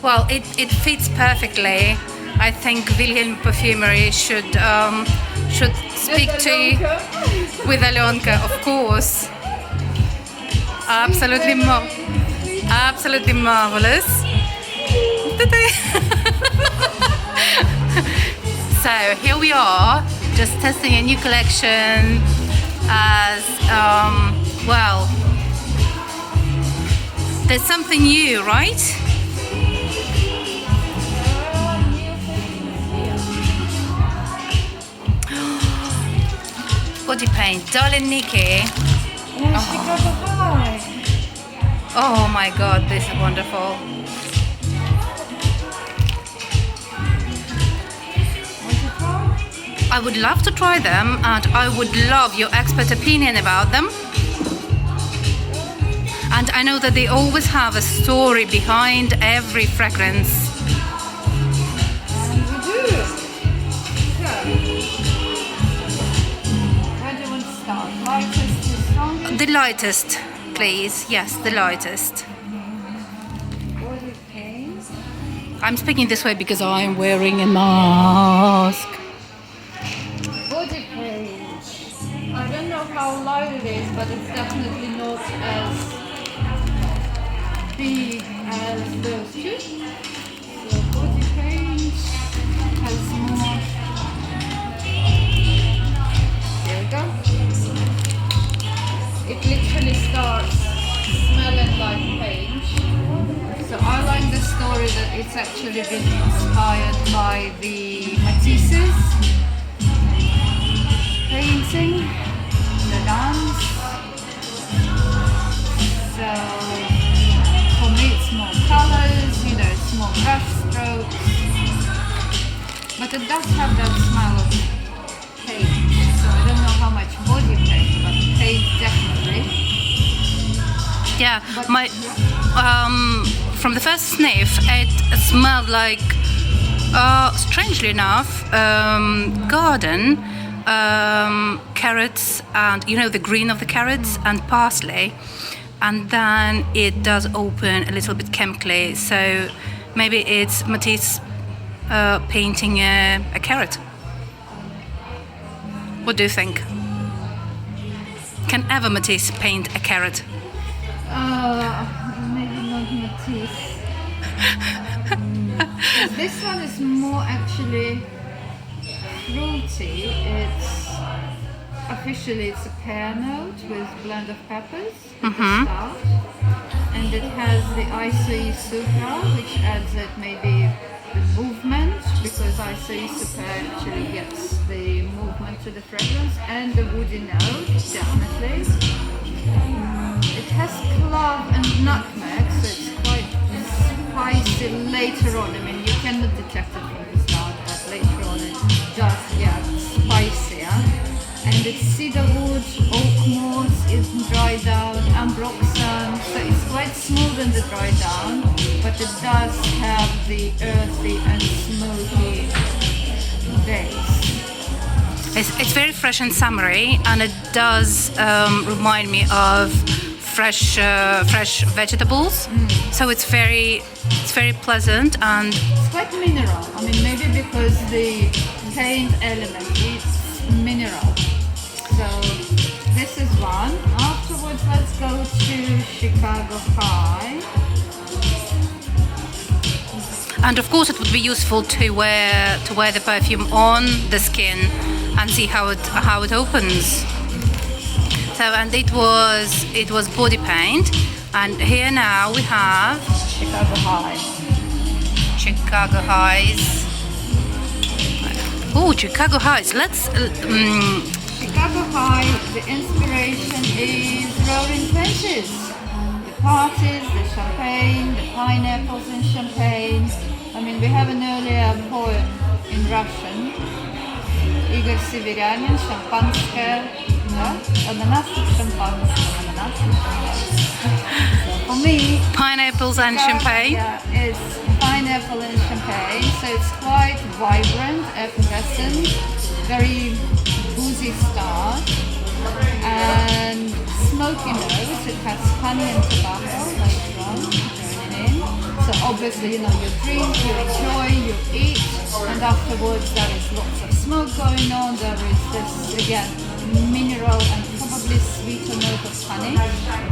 Well, it fits perfectly. I think Vilhelm Perfumery should speak to you with Alonka, of course. Absolutely, absolutely marvelous. So here we are, just testing a new collection as well. There's something new, right? Body paint, darling Nikki. Oh my God, this is wonderful. I would love to try them, and I would love your expert opinion about them. And I know that they always have a story behind every fragrance. And we do. So, where do you want to start? Lightest to strongest? The lightest, please. Yes, the lightest. Body paint. I'm speaking this way because I'm wearing a mask. Body paint. I don't know how light it is, but it's definitely not as big as those two. So body paint has more. There we go. It literally starts smelling like paint. So I like the story that it's actually been inspired by the Matisse's painting, the dance. So for me it's more colors, it's more brush strokes. But it does have that smell of paint. So I don't know how much body paint, but paint definitely. Yeah, from the first sniff, it smelled like, strangely enough, garden, carrots, and the green of the carrots and parsley, and then it does open a little bit chemically. So maybe it's Matisse painting a carrot. What do you think? Can ever Matisse paint a carrot? Maybe not Matisse. This one is more actually fruity. Officially it's a pear note with blend of peppers at the start. And it has the Isoe Supra, which adds it maybe the movement, because Isoe Supra actually gets the movement to the fragrance, and the woody note, definitely. It has clove and nutmeg, so it's quite spicy later on. I mean, you cannot detect it from the start, but later on it does get spicier. And it's cedarwood, oak moss is dry down, ambroxan, so it's quite smooth in the dry down, but it does have the earthy and smoky base. It's very fresh and summery, and it does remind me of fresh vegetables. So it's very pleasant, and it's quite mineral. I mean, maybe because the paint element is mineral. So this is one. Afterwards, let's go to Chicago High. and of course it would be useful to wear the perfume on the skin and see how it opens. So, and it was body paint, and here now we have Chicago High. Chicago Highs. Oh, Chicago Highs. Let's. Chicago High, the inspiration is Roaring Twenties. The parties, the champagne, the pineapples in champagne. I mean, we have an earlier poem in Russian. Игорь Северянин, шампанское, да? Ананасы, шампанское, ананасы, шампанское. So for me, pineapples and champagne. Yeah, it's pineapple and champagne, so it's quite vibrant, effervescent, very boozy start, and smoky notes. It has honey and tobacco later on joining in. So obviously, you drink, you enjoy, you eat, and afterwards there is lots of smoke going on. There is this, again, mineral and probably sweeter note of honey,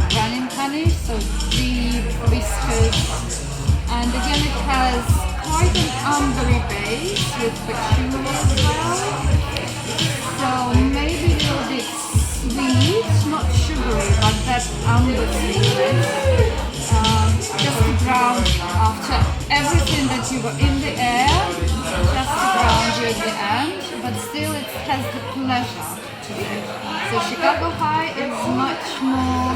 running honey, so deep, viscous. And again, it has quite an ambery base with patchouli as well. So maybe a little bit sweet, not sugary, but that amber sweetness. Just to ground after everything that you were in the air, just to ground you at the end, but still it has the pleasure to it. So Chicago High is much more,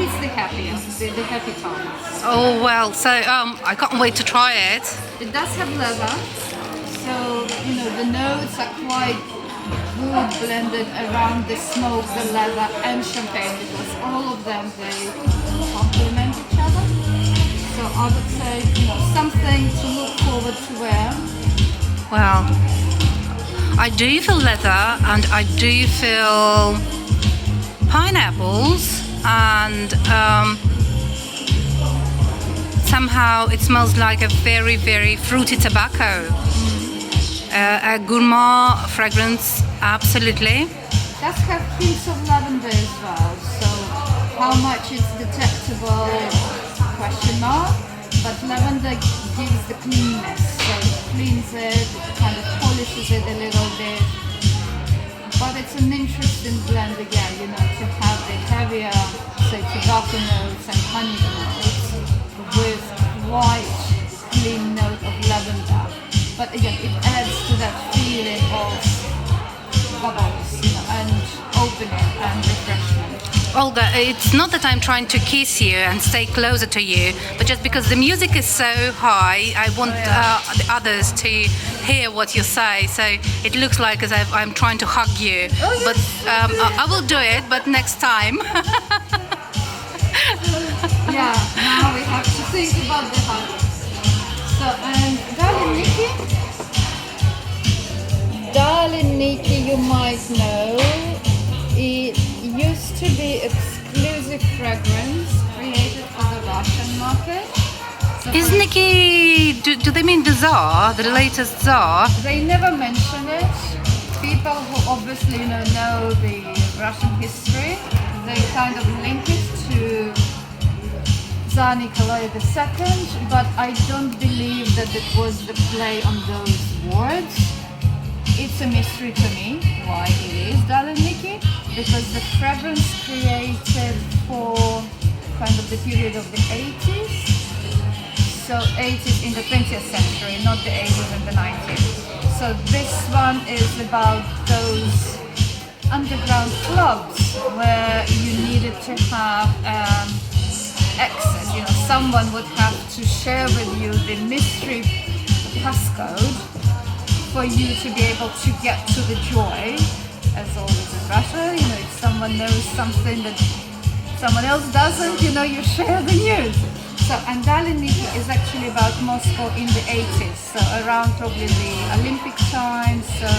it's the happiest, the happy times. Oh well, so I can't wait to try it. It does have leather, so the notes are quite good blended around the smoke, the leather and champagne, because all of them they complement each other. So I would say something to look forward to wear. Well, I do feel leather and I do feel pineapples, and somehow it smells like a very, very fruity tobacco. A gourmand fragrance, absolutely. It does have hints of lavender as well, so how much it's detectable, question mark, but lavender gives the cleanness, so it cleans it, it kind of polishes it a little bit. But it's an interesting blend again, to have the heavier, say, tobacco notes and honey notes with white, clean note of lavender. But again, it adds to that feeling of bubbles, and opening and refreshment. Olga, it's not that I'm trying to kiss you and stay closer to you, but just because the music is so high, I want the others to hear what you say. So it looks like as if I'm trying to hug you. Oh, yes. But I will do it, but next time. Yeah, now we have to think about the hug. So, and Darling Nikki, you might know, it used to be exclusive fragrance created for the Russian market. So Is Nikki, do they mean the Tsar, the latest Tsar? they never mention it. People who obviously know the Russian history, they kind of link it to Tsar Nikolai II, but I don't believe that it was the play on those words. It's a mystery to me why it is Darling Nikki, because the fragrance created for kind of the period of the 80s. So 80s in the 20th century, not the 80s and the 90s. So this one is about those underground clubs where you needed to have access. Someone would have to share with you the mystery passcode for you to be able to get to the joy. As always in Russia, if someone knows something that someone else doesn't, you share the news. So, and Darling Nikki is actually about Moscow in the 80s, so around probably the Olympic times. So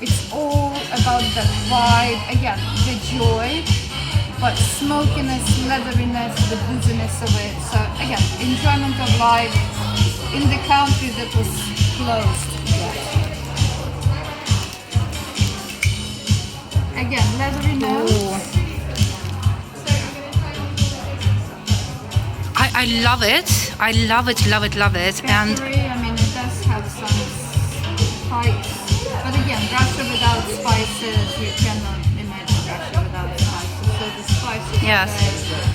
it's all about that vibe, again, the joy, but smokiness, leatheriness, the booziness of it. So again, enjoyment of life in the country that was closed. Again, leathery notes. I love it. I love it, love it, love it. And Perfumery, it does have some spice. But again, Russia without spices, you cannot imagine Russia without spices. So the spices Yes. are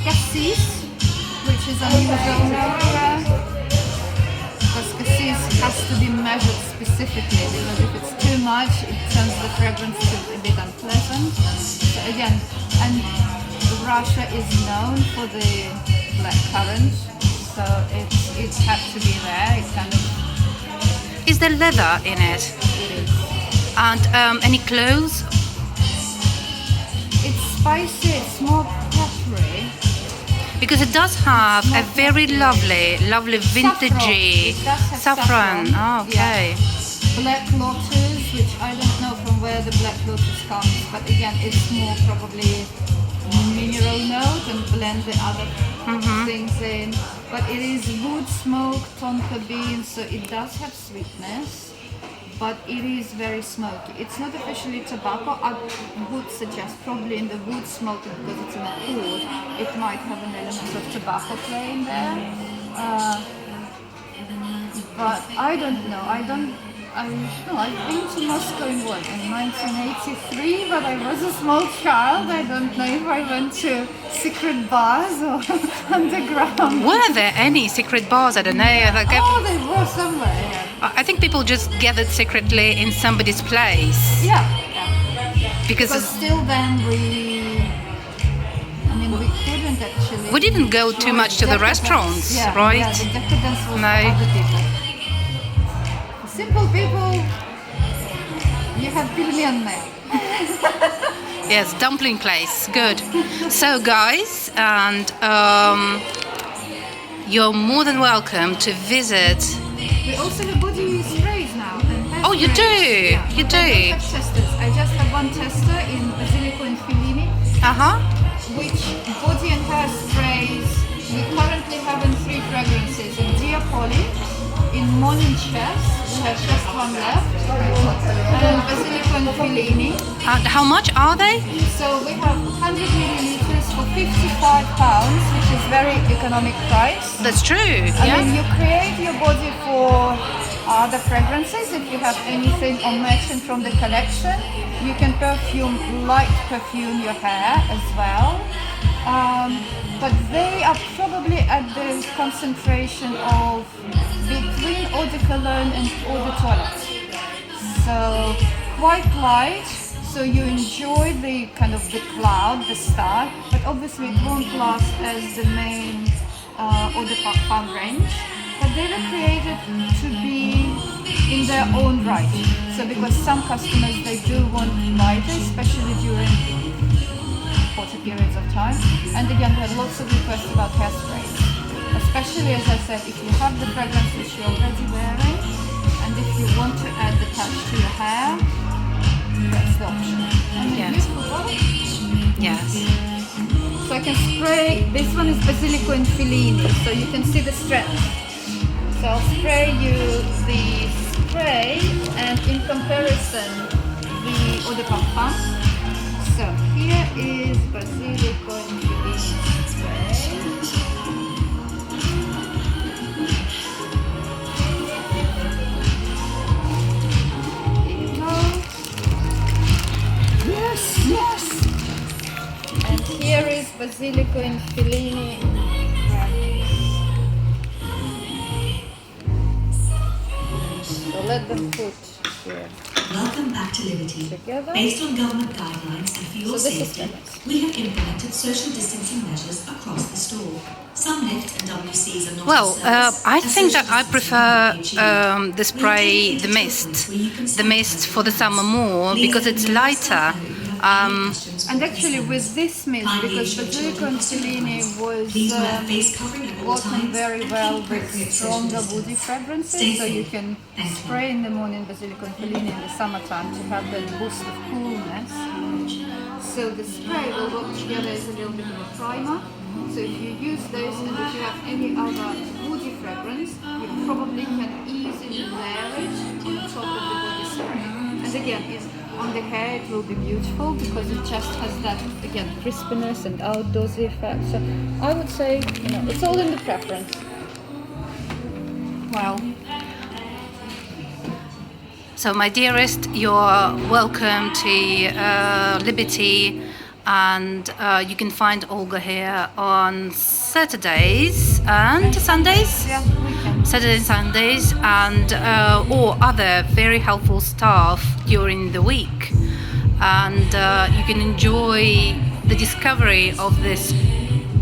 cassis, which is unusual nowhere. Because cassis has to be measured specifically, because if it's too much, it turns the fragrance to a bit unpleasant. So again, and Russia is known for the black currant, so it had to be there. It kind of is there leather in it? it is. And any cloves? It's spicy. It's more peppery. Because it does have a very lovely vintagey It does have saffron. Oh, okay. Yeah. Black lotus, which I don't know from where the black lotus comes, but again, it's more probably mineral note and blend the other things in. but it is wood smoke, tonka bean, so it does have sweetness, but it is very smoky. It's not officially tobacco. I would suggest probably in the wood smoke, because it's in a wood, it might have an element of tobacco play in there. But I don't know. I've been to Moscow in 1983, but I was a small child. I don't know if I went to secret bars or underground. Were there any secret bars? I don't know. Like, Oh, they were somewhere. Yeah. I think people just gathered secretly in somebody's place. Yeah. Because But still, then we couldn't actually. we didn't go too much to the Decadence. restaurants, Yeah, right? Yeah, the decadence was No. for other people. Simple people, you have Vilhelm. Yes, dumpling place. Good. So, guys, and you're more than welcome to visit. We also have body sprays now. And hair Oh, you sprays. do? Yeah, You but do? I don't have testers. I just have one tester in Basilico and Fellini, which body and hair sprays we currently have in 3 fragrances. In Diapoli, in Morning Chest, we have just one left, and Basilico and Fellini. And how much are they? So we have 100 milliliters for £55, which is very economic price. That's true. I Yeah. mean, you create your body for other fragrances. If you have anything or merchant from the collection, you can light perfume your hair as well. But they are probably at the concentration of between eau de cologne and eau de toilette. So quite light. So you enjoy the kind of the cloud, the star, but obviously it won't last as the main eau de parfum range. But they were created to be in their own right. So because some customers, they do want lighter, especially during hotter periods of time. And again, we have lots of requests about hairsprays. Especially, as I said, if you have the fragrance which you're already wearing, and if you want to add the touch to your hair, that's the option. And Yes. beautiful bottle. Yes. So I can spray, this one is Basilico and Fellini, so you can see the strength. So I'll spray you the spray, and in comparison, the eau de parfum. So here is Basilico and Fellini spray. Here you go. Yes. And here is Basilico and Fellini. So let them put here. Welcome back to Liberty. Together. Based on government guidelines and for your So this is safety, finished. we have implemented social distancing measures across the store. Some lifts and WCs are not Well, in service, I and think that social I distancing prefer will be achieved. the spray, the mist for the summer more because it's lighter. And actually with this mist, because Basilico and Fellini was Please wear face covering at all working times very and well keep with appropriate stronger social woody distance. fragrances, Stay so you safe. can Thank you. spray in the morning Basilico and Fellini in the summertime to have that boost of coolness. So the spray will work together as a little bit of a primer. So if you use this and if you have any other woody fragrance, you probably can easily layer it on top of the body spray. And again, on the hair it will be beautiful because it just has that, again, crispiness and outdoorsy effect. So I would say, it's all in the preference. Well, so my dearest, you're welcome to Liberty, and you can find Olga here on Saturdays and Sundays. Yeah, we can. Saturdays and Sundays, and or other very helpful staff during the week, and you can enjoy the discovery of this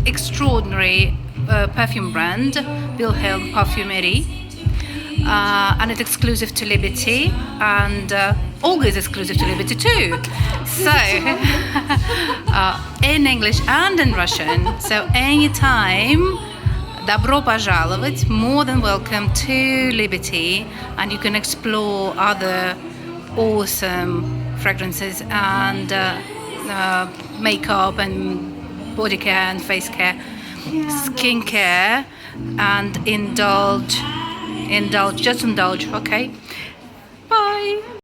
extraordinary perfume brand, Vilhelm Perfumery, and it's exclusive to Liberty, and Olga is exclusive to Liberty too. So in English and in Russian. So anytime. Добро пожаловать, more than welcome to Liberty, and you can explore other awesome fragrances and makeup and body care and face care, skin care, and indulge, just indulge, okay? Bye.